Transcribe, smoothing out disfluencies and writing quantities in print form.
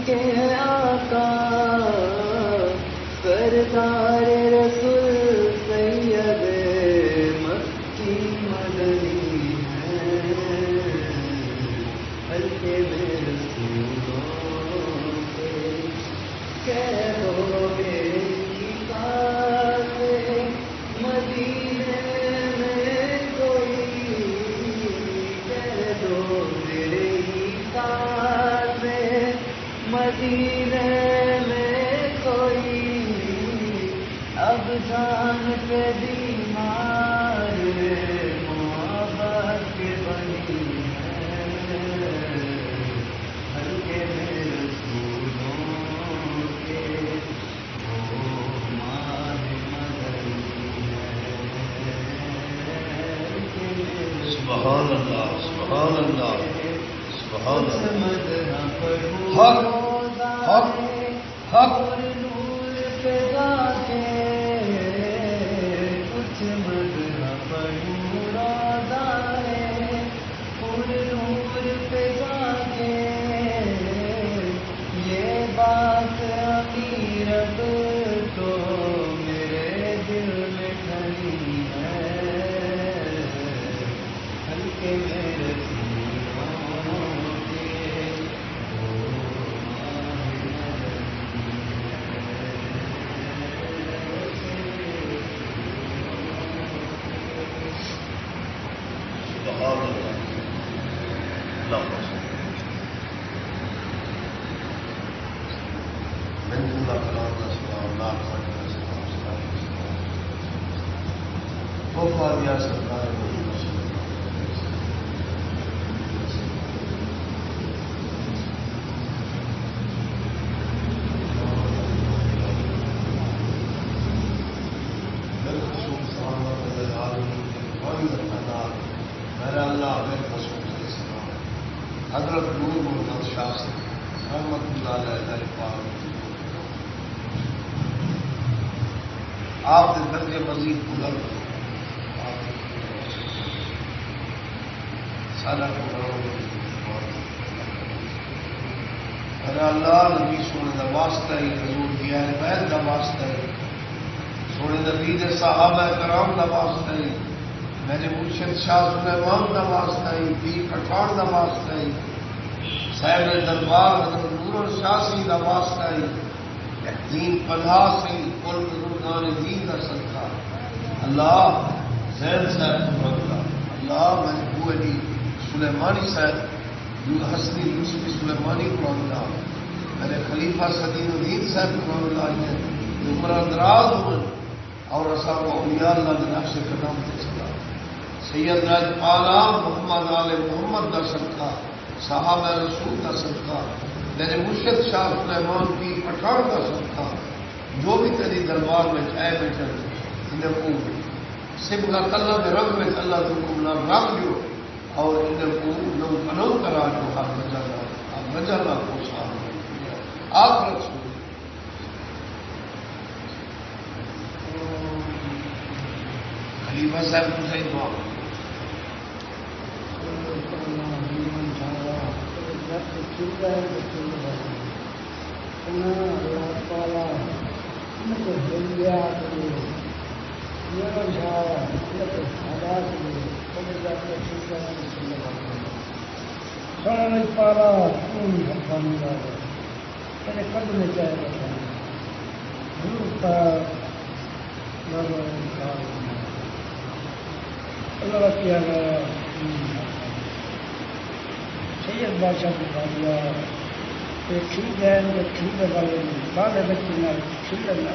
کے آقا سردار رسول سید مکی مدنی ہے، ہلکے میں رسولوں کے کہہ دو میری بات مدینے میں کوئی، کہہ دو میرے ساتھ مدینے میں کوئی، اب جان کے بیمار محبت کے بنی ہے، ہلکے میں رسولوں کے وہ ماہ مدنی ہے، ہلکے میں سبحان اللہ سبحان اللہ سبحان اللہ، حق حق حق نور پہ گا کے کچھ مدح پڑھوں روزائے، پر نور پہ گا کے یہ بات امیرت تو میرے دل میں کھڑی ہے، ہلکے میں حضرت نور محمد شاہ رحمت اللہ علیہ پاک آپ کے درجے مزید بلند سارا اللہ نبی سونے کا واسطہ ہی حضور کی اہل بیت کا واسطہ ہے، سونے نبی دے صحابہ کرام کا واسطہ ہے، میرے مرشد شاہ سلیمان کا واسطہ ہی، پیر پٹھان کا واسطہ ہی، صاحب دربار حضرت نور شاہ سی کا واسطہ ہی، دین پناہ سی کل بزرگان دین کا صدقہ اللہ زید صاحب اللہ اللہ میں بو علی سلیمانی صاحب حسنی یوسف سلیمانی قرآن اللہ میرے خلیفہ صدین الدین صاحب قرآن اللہ نے عمر اندراز ہوئے اور اصحاب اولیاء اللہ کے نقش قدم سے چلا سید راج پالا محمد آل محمد کا صدقہ صحابہ رسول کا صدقہ میرے مرشد شاہ سلیمان کی پٹھان کا صدقہ جو بھی تیری دربار میں چائے بیٹھے انہیں کو سب کا کلّہ کے رنگ میں اللہ تم کو نہ رکھ دو اور انہیں کو نو بنو کرا دو آپ بجانا کو صاحب آپ رکھو خلیفہ صاحب کو صحیح دعا سید بادشاہ کو کہا دیا کہ ٹھیک ہے ٹھیک ہے والے بعد بچے نہ ٹھیک ہے نہ